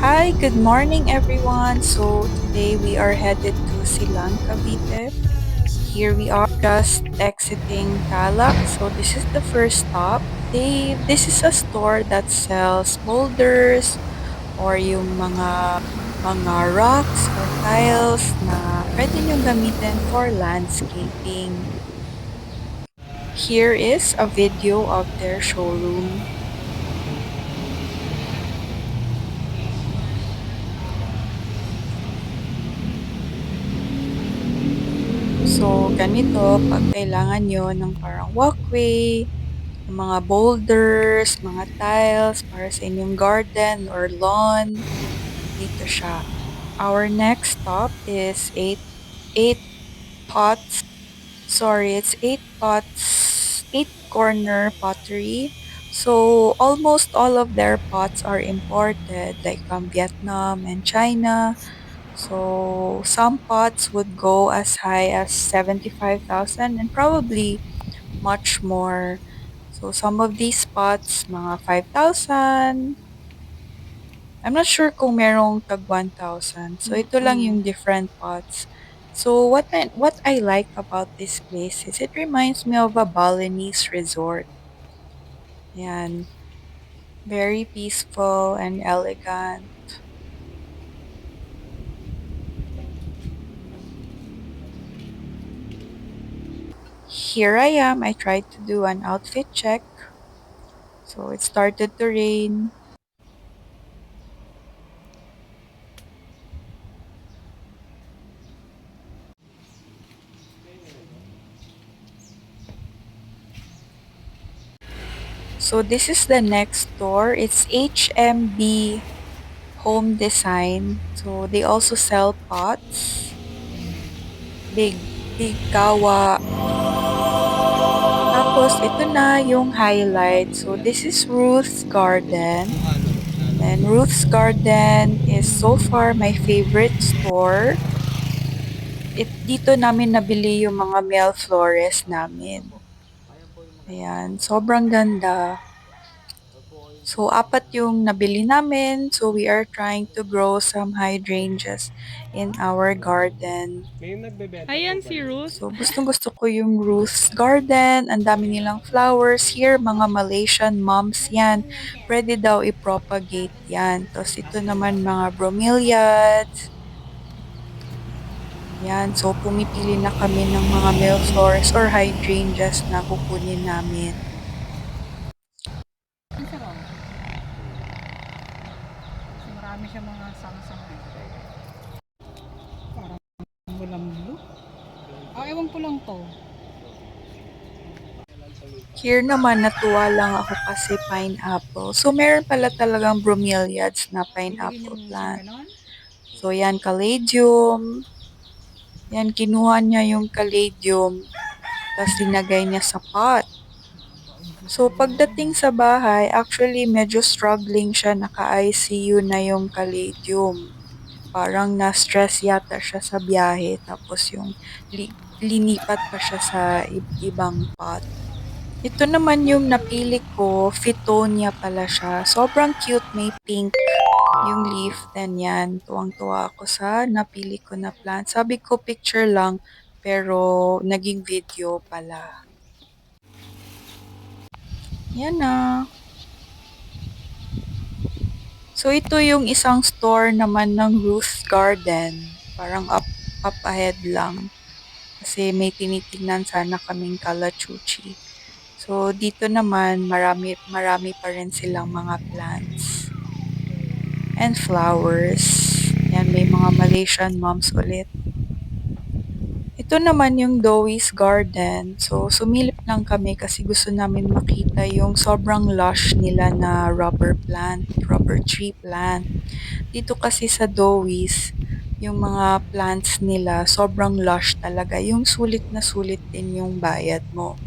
Hi, good morning everyone. So today we are headed to Silang, Cavite. Here we are just exiting Calac. So this is the first stop. This is a store that sells boulders or yung mga rocks or tiles na pwede nyo gamitin for landscaping. Here is a video of their showroom. So, ganito, pag kailangan nyo ng parang walkway, yung mga boulders, mga tiles para sa inyong garden or lawn, dito siya. Our next stop is eight pots. Sorry, it's eight corner pottery. So almost all of their pots are imported, like from Vietnam and China. So some pots would go as high as 75,000 and probably much more. So some of these spots, mga 5,000. I'm not sure kung merong tag 1,000. So ito lang Mm. yung different pots. So what I like about this place is it reminds me of a Balinese resort. Yan, very peaceful and elegant. Here I am. I tried to do an outfit check. So it started to rain. So this is the next store. It's HMB Home Design. So they also sell pots, big gawa. Tapos ito na yung highlight. So this is Ruth's Garden. And Ruth's Garden is so far my favorite store. Dito namin nabili yung mga male flores namin. Ayan, sobrang ganda. So, apat yung nabili namin. So, we are trying to grow some hydrangeas in our garden. Ayan si Ruth. So, gustong-gusto ko yung Ruth's Garden. Ang dami nilang flowers here. Mga Malaysian moms yan. Pwede daw i-propagate yan. Tapos, ito naman mga bromeliads. Yan. So, pumipili na kami ng mga male flowers or hydrangeas na kukunin namin. Ang sarap. Kasi marami siya mga sang-sang. Parang walang blue. Ewan ko lang to. Here naman, natuwa lang ako kasi pineapple. So, meron pala talagang bromeliads na Bibigyan niya pineapple ng isang plant. ganon. So, yan, caladium. Yan, kinuha niya yung caladium. Tapos, linagay niya sa pot. So, pagdating sa bahay, actually, medyo struggling siya. Naka-ICU na yung caladium. Parang na-stress yata siya sa biyahe. Tapos, yung linipat pa siya sa ibang pot. Ito naman yung napili ko, Fittonia pala siya. Sobrang cute, may pink yung leaf. Then yan, tuwang-tuwa ako sa napili ko na plant. Sabi ko picture lang, pero naging video pala. Yan na. So ito yung isang store naman ng Ruth's Garden. Parang up ahead lang. Kasi may tinitingnan sana kaming kalachuchi. So dito naman marami pa rin silang mga plants and flowers. Yan, may mga Malaysian moms ulit. Ito naman yung Dewey's Garden. So, sumilip lang kami kasi gusto namin makita yung sobrang lush nila na rubber tree plant. Dito kasi sa Dewey's, yung mga plants nila sobrang lush talaga. Yung sulit na sulit din yung bayad mo.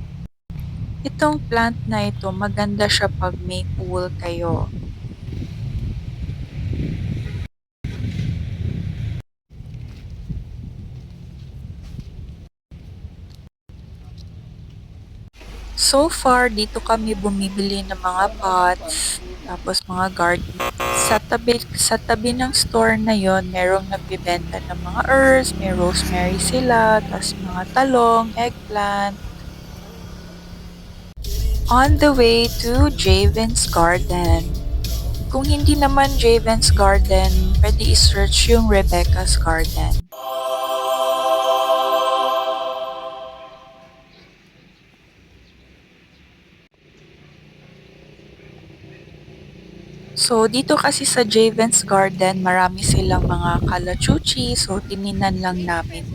Itong plant na ito, maganda siya pag may pool kayo. So far, dito kami bumibili ng mga pots, tapos mga garden Sa tabi ng store na yon merong nagbebenta ng mga herbs, may rosemary sila, tas mga talong, eggplant. On the way to Javen's Garden. Kung hindi naman Javen's Garden, pwede i-search yung Rebecca's Garden. So, dito kasi sa Javen's Garden, marami silang mga kalachuchi. So, tininan lang namin.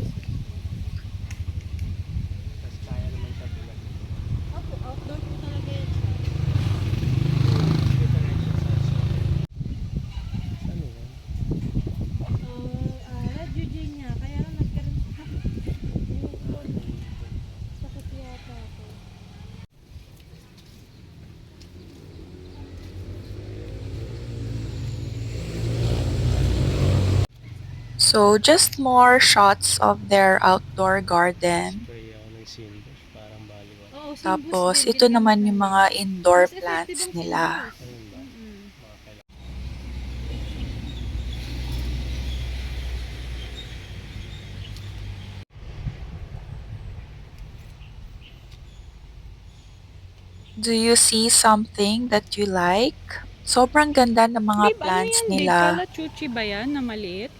Opo, outdoor po talaga yan siya. Red Eugenia, kaya lang nagkaroon siya. Sakit yata ako. So, just more shots of their outdoor garden. Spray ako ng Sinbush, parang baliwan. Oo, Simbus Tapos, din. ito Ginamit naman yung namin. mga indoor Mas effective plants ang nila. Simbus. Ayun ba? Mm-mm. Mga kailangan. Do you see something that you like? Sobrang ganda ng mga Babe, ano plants yan, babe? nila. Kalachuchi ba yan na maliit?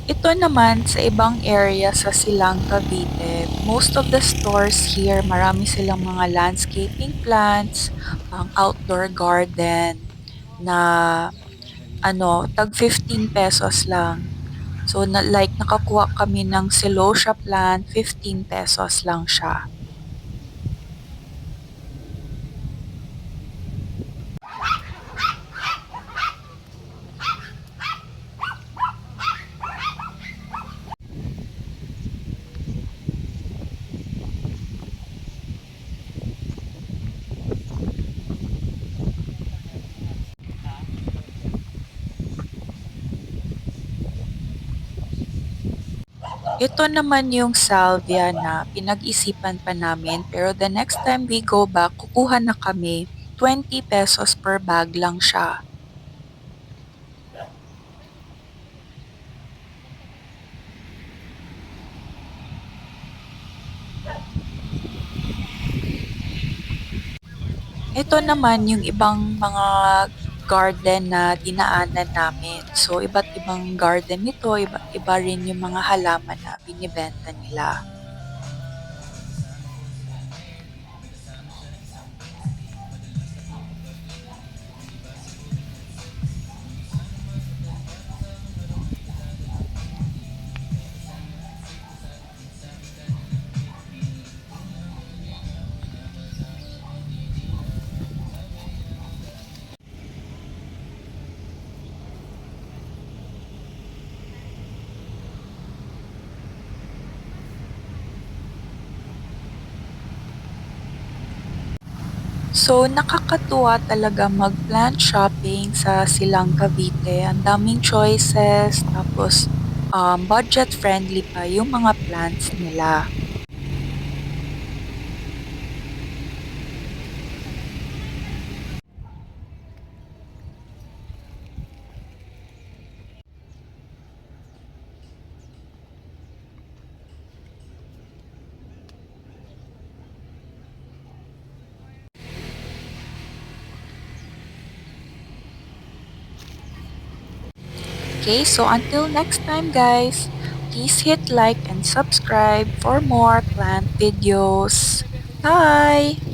Ito naman sa ibang area sa Silang, Cavite, most of the stores here, marami silang mga landscaping plants, pang outdoor garden na tag 15 pesos lang. So, like nakakuha kami ng celosia plant, 15 pesos lang siya. Ito naman yung salvia na pinag-isipan pa namin pero the next time we go back, kukuha na kami. 20 pesos per bag lang siya. Ito naman yung ibang mga garden na dinaanan namin. So, iba't ibang garden nito, iba rin yung mga halaman na binibenta nila. So, nakakatuwa talaga mag-plant shopping sa Silang Cavite. Ang daming choices, tapos budget-friendly pa yung mga plants nila. Okay, so until next time guys, please hit like and subscribe for more plant videos. Bye!